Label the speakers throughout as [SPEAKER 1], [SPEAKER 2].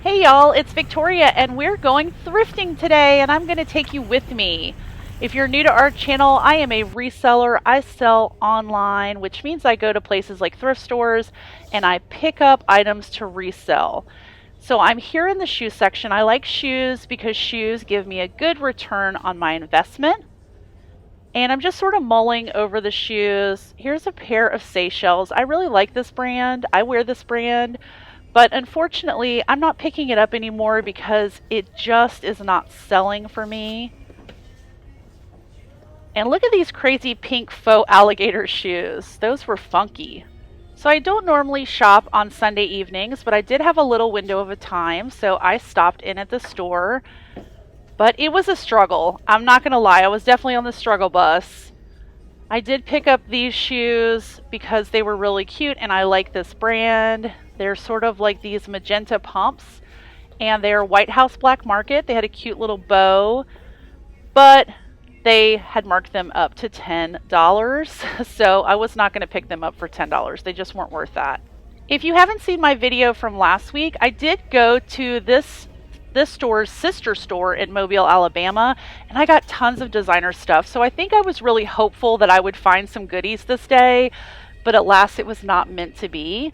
[SPEAKER 1] Hey y'all, it's Victoria and we're going thrifting today and I'm going to take you with me. If you're new to our channel, I am a reseller. I sell online, which means I go to places like thrift stores and I pick up items to resell. So I'm here in the shoe section. I like shoes because shoes give me a good return on my investment. And I'm just sort of mulling over the shoes. Here's a pair of Seychelles. I really like this brand. I wear this brand. But unfortunately, I'm not picking it up anymore because it just is not selling for me. And look at these crazy pink faux alligator shoes. Those were funky. So I don't normally shop on Sunday evenings, but I did have a little window of a time, so I stopped in at the store. But it was a struggle. I'm not going to lie, I was definitely on the struggle bus. I did pick up these shoes because they were really cute and I like this brand. They're sort of like these magenta pumps and they're White House Black Market. They had a cute little bow, but they had marked them up to $10. So I was not going to pick them up for $10. They just weren't worth that. If you haven't seen my video from last week, I did go to this store's sister store in Mobile, Alabama, and I got tons of designer stuff. So I think I was really hopeful that I would find some goodies this day, but alas, it was not meant to be.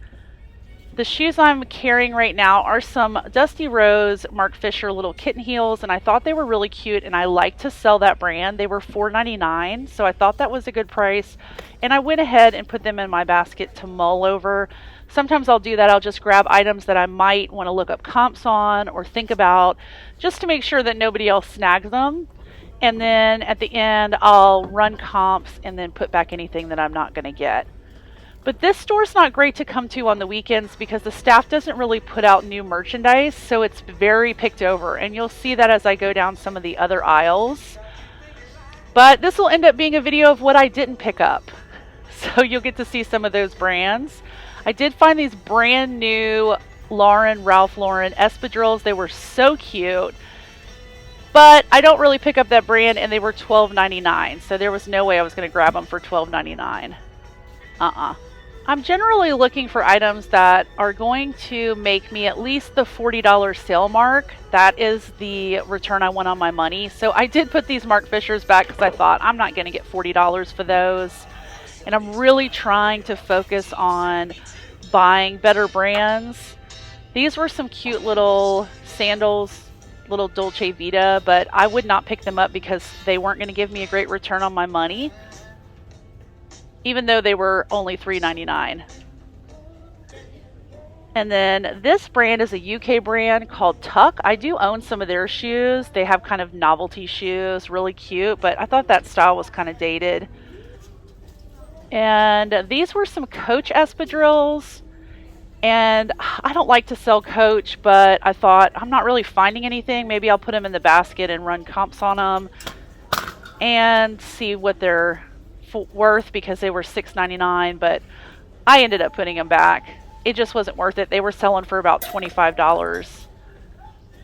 [SPEAKER 1] The shoes I'm carrying right now are some Dusty Rose Mark Fisher little kitten heels, and I thought they were really cute, and I like to sell that brand. They were $4.99, so I thought that was a good price, and I went ahead and put them in my basket to mull over. Sometimes I'll do that. I'll just grab items that I might want to look up comps on or think about just to make sure that nobody else snags them. And then at the end, I'll run comps and then put back anything that I'm not going to get. But this store's not great to come to on the weekends because the staff doesn't really put out new merchandise, so it's very picked over. And you'll see that as I go down some of the other aisles. But this will end up being a video of what I didn't pick up. So you'll get to see some of those brands. I did find these brand new Ralph Lauren espadrilles. They were so cute. But I don't really pick up that brand and they were $12.99. So there was no way I was going to grab them for $12.99. I'm generally looking for items that are going to make me at least the $40 sale mark. That is the return I want on my money. So I did put these Mark Fishers back because I thought I'm not going to get $40 for those. And I'm really trying to focus on buying better brands. These were some cute little sandals, little Dolce Vita, but I would not pick them up because they weren't going to give me a great return on my money, even though they were only $3.99. And then this brand is a UK brand called Tuck. I do own some of their shoes. They have kind of novelty shoes, really cute, but I thought that style was kind of dated. And these were some Coach espadrilles. And I don't like to sell Coach, but I thought I'm not really finding anything. Maybe I'll put them in the basket and run comps on them and see what they're worth because they were $6.99, but I ended up putting them back. It just wasn't worth it. They were selling for about $25.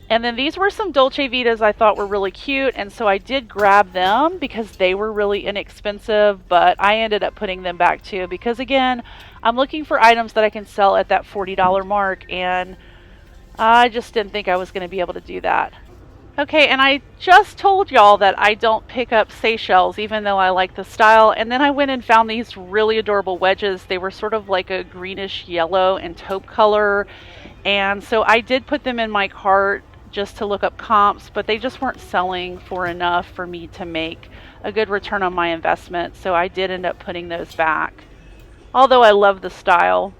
[SPEAKER 1] And then these were some Dolce Vitas I thought were really cute, and so I did grab them because they were really inexpensive, but I ended up putting them back too because, again, I'm looking for items that I can sell at that $40 mark, and I just didn't think I was going to be able to do that. Okay, and I just told y'all that I don't pick up Seychelles even though I like the style, and then I went and found these really adorable wedges. They were sort of like a greenish yellow and taupe color, and so I did put them in my cart just to look up comps, but they just weren't selling for enough for me to make a good return on my investment, so I did end up putting those back, although I love the style.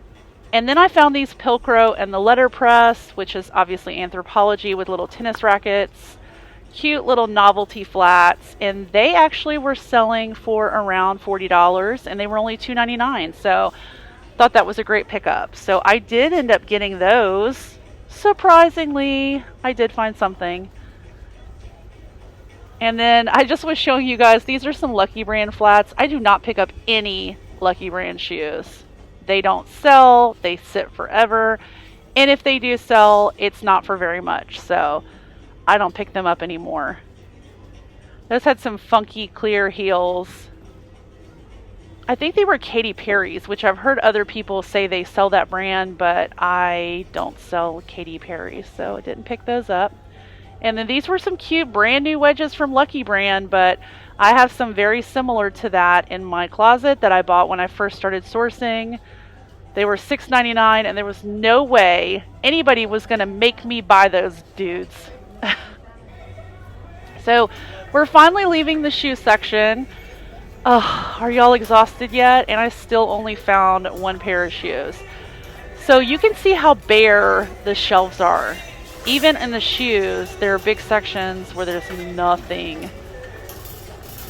[SPEAKER 1] And then I found these Pilcrow and the letterpress, which is obviously Anthropology with little tennis rackets, cute little novelty flats, and they actually were selling for around $40 and they were only $2.99, so thought that was a great pickup. So I did end up getting those. Surprisingly, I did find something. And then I just was showing you guys, these are some Lucky Brand flats. I do not pick up any Lucky Brand shoes. They don't sell, they sit forever, and if they do sell, it's not for very much, so I don't pick them up anymore. Those had some funky clear heels. I think they were Katy Perry's, which I've heard other people say they sell that brand, but I don't sell Katy Perry, so I didn't pick those up. And then these were some cute brand new wedges from Lucky Brand, but I have some very similar to that in my closet that I bought when I first started sourcing. They were $6.99, and there was no way anybody was going to make me buy those dudes. So we're finally leaving the shoe section. Are y'all exhausted yet? And I still only found one pair of shoes. So you can see how bare the shelves are. Even in the shoes, there are big sections where there's nothing.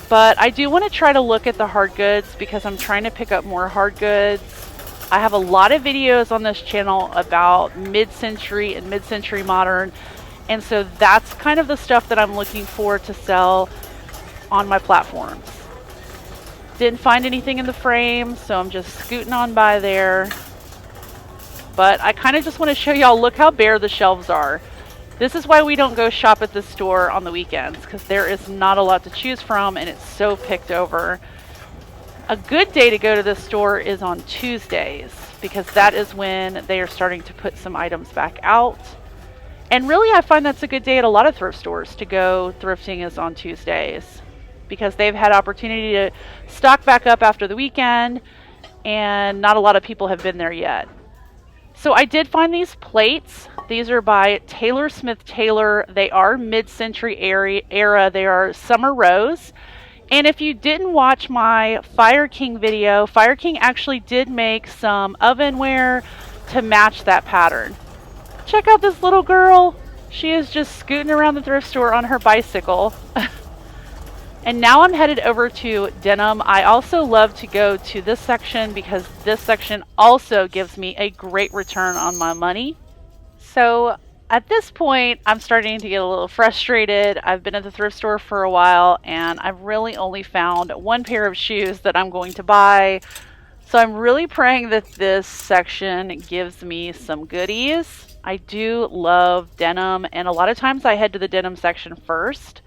[SPEAKER 1] But I do want to try to look at the hard goods because I'm trying to pick up more hard goods. I have a lot of videos on this channel about mid-century and mid-century modern. And so that's kind of the stuff that I'm looking for to sell on my platforms. Didn't find anything in the frame, so I'm just scooting on by there. But I kind of just want to show y'all, look how bare the shelves are. This is why we don't go shop at the store on the weekends, because there is not a lot to choose from and it's so picked over. A good day to go to the store is on Tuesdays, because that is when they are starting to put some items back out. And really, I find that's a good day at a lot of thrift stores to go thrifting is on Tuesdays, because they've had opportunity to stock back up after the weekend and not a lot of people have been there yet. So I did find these plates. These are by Taylor Smith Taylor. They are mid-century era. They are summer rose. And if you didn't watch my Fire King video, Fire King actually did make some ovenware to match that pattern. Check out this little girl. She is just scooting around the thrift store on her bicycle. And now I'm headed over to denim. I also love to go to this section because this section also gives me a great return on my money. So at this point, I'm starting to get a little frustrated. I've been at the thrift store for a while and I've really only found one pair of shoes that I'm going to buy. So I'm really praying that this section gives me some goodies. I do love denim, and a lot of times I head to the denim section first.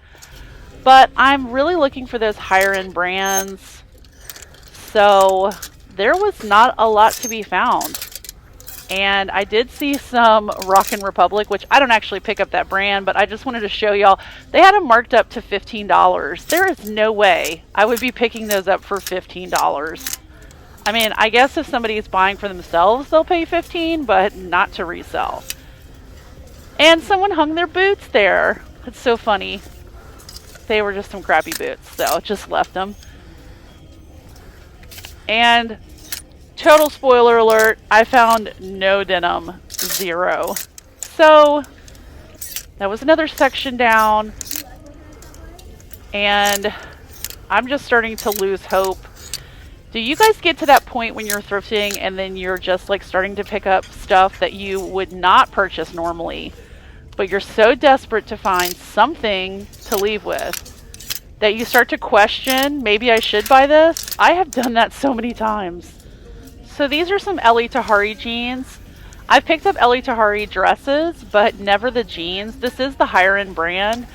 [SPEAKER 1] But I'm really looking for those higher end brands. So there was not a lot to be found. And I did see some Rockin' Republic, which I don't actually pick up that brand, but I just wanted to show y'all. They had them marked up to $15. There is no way I would be picking those up for $15. I mean, I guess if somebody is buying for themselves, they'll pay $15, but not to resell. And someone hung their boots there. It's so funny. They were just some crappy boots, so just left them. And total spoiler alert, I found no denim, 0. So that was another section down, and I'm just starting to lose hope. Do you guys get to that point when you're thrifting and then you're just like starting to pick up stuff that you would not purchase normally, but you're so desperate to find something to leave with that you start to question, maybe I should buy this? I have done that so many times. So these are some Ellie Tahari jeans. I've picked up Ellie Tahari dresses, but never the jeans. This is the higher end brand,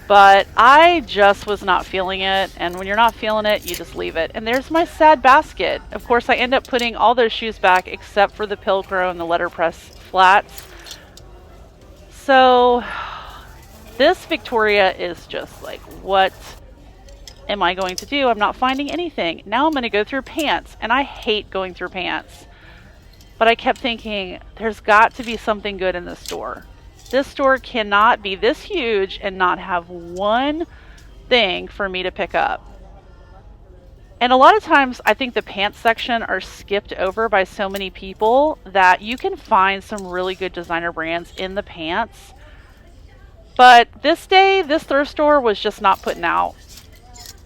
[SPEAKER 1] but I just was not feeling it. And when you're not feeling it, you just leave it. And there's my sad basket. Of course, I end up putting all those shoes back except for the Pilcro and the letterpress flats. So this Victoria is just like, what am I going to do? I'm not finding anything. Now I'm going to go through pants, and I hate going through pants. But I kept thinking, there's got to be something good in this store. This store cannot be this huge and not have one thing for me to pick up. And a lot of times, I think the pants section are skipped over by so many people that you can find some really good designer brands in the pants. But this day, this thrift store was just not putting out.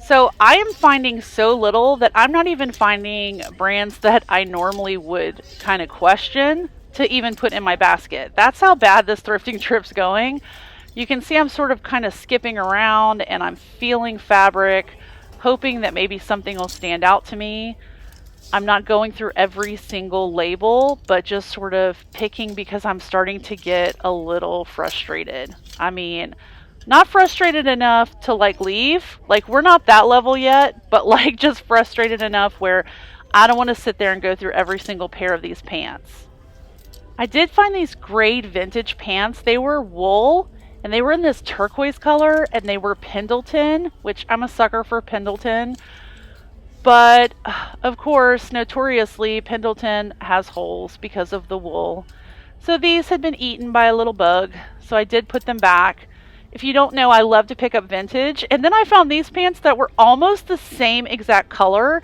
[SPEAKER 1] So I am finding so little that I'm not even finding brands that I normally would kind of question to even put in my basket. That's how bad this thrifting trip's going. You can see I'm sort of kind of skipping around and I'm feeling fabric, hoping that maybe something will stand out to me. I'm not going through every single label, but just sort of picking because I'm starting to get a little frustrated. I mean, Not frustrated enough to like leave. Like we're not that level yet, but like just frustrated enough where I don't want to sit there and go through every single pair of these pants. I did find these great vintage pants. They were wool and they were in this turquoise color and they were Pendleton, which I'm a sucker for Pendleton. But of course, notoriously, Pendleton has holes because of the wool. So these had been eaten by a little bug, so I did put them back. If you don't know, I love to pick up vintage. And then I found these pants that were almost the same exact color,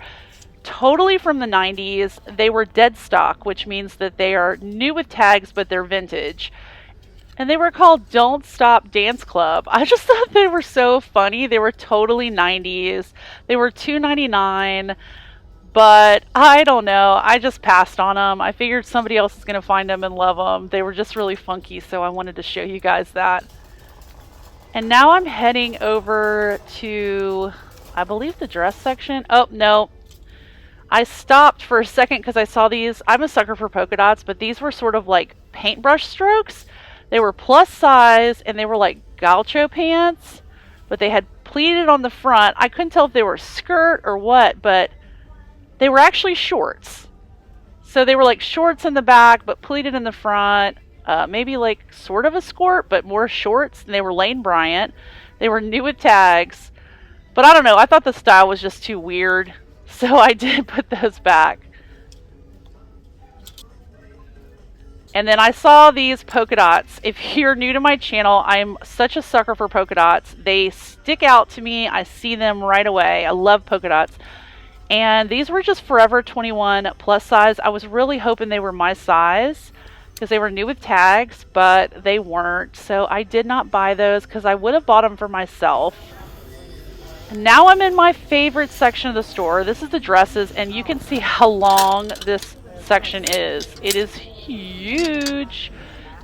[SPEAKER 1] totally from the 90s. They were dead stock, which means that they are new with tags, but they're vintage. And they were called Don't Stop Dance Club. I just thought they were so funny. They were totally 90s. They were $2.99. But I don't know. I just passed on them. I figured somebody else is going to find them and love them. They were just really funky, so I wanted to show you guys that. And now I'm heading over to, I believe, the dress section. Oh, no. I stopped for a second because I saw these. I'm a sucker for polka dots, but these were sort of like paintbrush strokes. They were plus size, and they were like gaucho pants, but they had pleated on the front. I couldn't tell if they were skirt or what, but they were actually shorts. So they were like shorts in the back, but pleated in the front. Maybe like sort of a skirt, but more shorts. And they were Lane Bryant. They were new with tags. But I don't know. I thought the style was just too weird. So I did put those back. And then I saw these polka dots. If you're new to my channel, I'm such a sucker for polka dots. They stick out to me. I see them right away. I love polka dots. And these were just Forever 21 plus size. I was really hoping they were my size because they were new with tags, but they weren't. So I did not buy those because I would have bought them for myself. And now I'm in my favorite section of the store. This is the dresses, and you can see how long this section is. It is huge.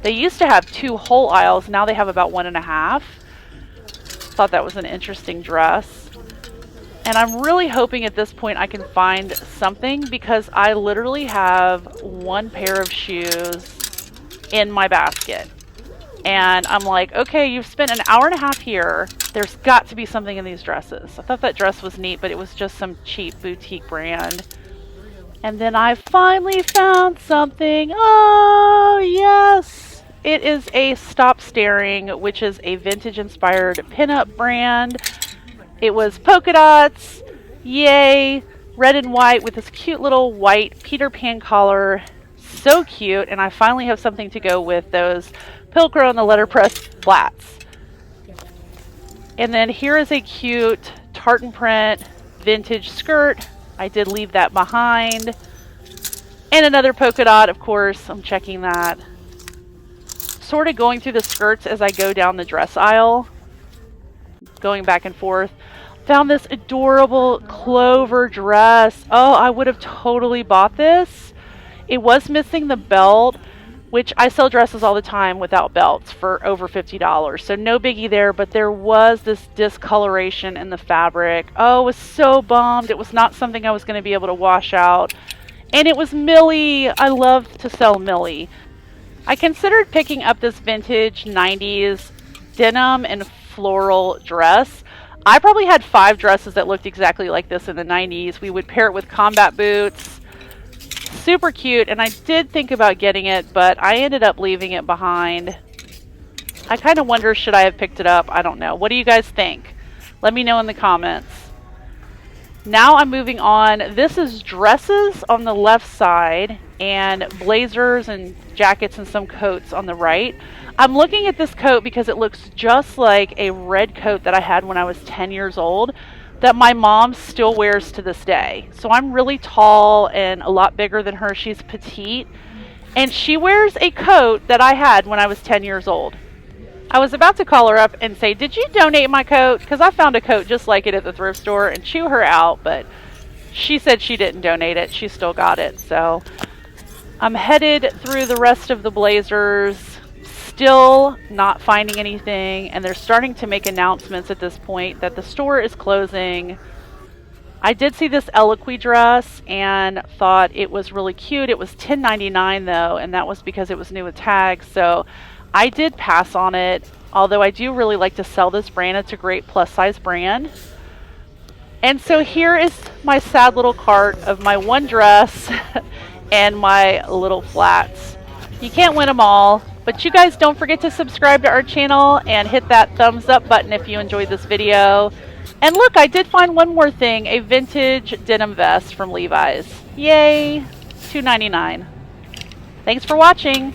[SPEAKER 1] They used to have 2 whole aisles. Now they have about 1.5. Thought that was an interesting dress. And I'm really hoping at this point I can find something because I literally have 1 pair of shoes in my basket. And I'm like, okay, you've spent an hour and a half here. There's got to be something in these dresses. I thought that dress was neat, but it was just some cheap boutique brand. And then I finally found something. Oh, yes. It is a Stop Staring, which is a vintage-inspired pinup brand. It was polka dots. Yay. Red and white with this cute little white Peter Pan collar. So cute. And I finally have something to go with those Pilcro and the letterpress flats. And then here is a cute tartan print vintage skirt. I did leave that behind. And another polka dot, of course. I'm checking that. Sort of going through the skirts as I go down the dress aisle. Going back and forth. Found this adorable clover dress. Oh, I would have totally bought this. It was missing the belt, which I sell dresses all the time without belts for over $50. So no biggie there, but there was this discoloration in the fabric. Oh, I was so bummed. It was not something I was going to be able to wash out. And it was Millie. I love to sell Millie. I considered picking up this vintage 90s denim and floral dress. I probably had 5 dresses that looked exactly like this in the 90s. We would pair it with combat boots. Super cute, and I did think about getting it, but I ended up leaving it behind. I kind of wonder, should I have picked it up? I don't know. What do you guys think? Let me know in the comments. Now I'm moving on. This is dresses on the left side and blazers and jackets and some coats on the right. I'm looking at this coat because it looks just like a red coat that I had when I was 10 years old that my mom still wears to this day. So I'm really tall and a lot bigger than her. She's petite. And she wears a coat that I had when I was 10 years old. I was about to call her up and say, did you donate my coat? Because I found a coat just like it at the thrift store and chew her out. But she said she didn't donate it. She still got it. So I'm headed through the rest of the blazers. Still not finding anything, and they're starting to make announcements at this point that the store is closing. I did see this Eloquy dress and thought it was really cute. It was $10.99 though, and that was because it was new with tags, so I did pass on it. although I do really like to sell this brand. It's a great plus size brand. And so here is my sad little cart of my one dress and my little flats. You can't win them all, but you guys don't forget to subscribe to our channel and hit that thumbs up button if you enjoyed this video. And look, I did find one more thing, a vintage denim vest from Levi's. Yay, $2.99. Thanks for watching.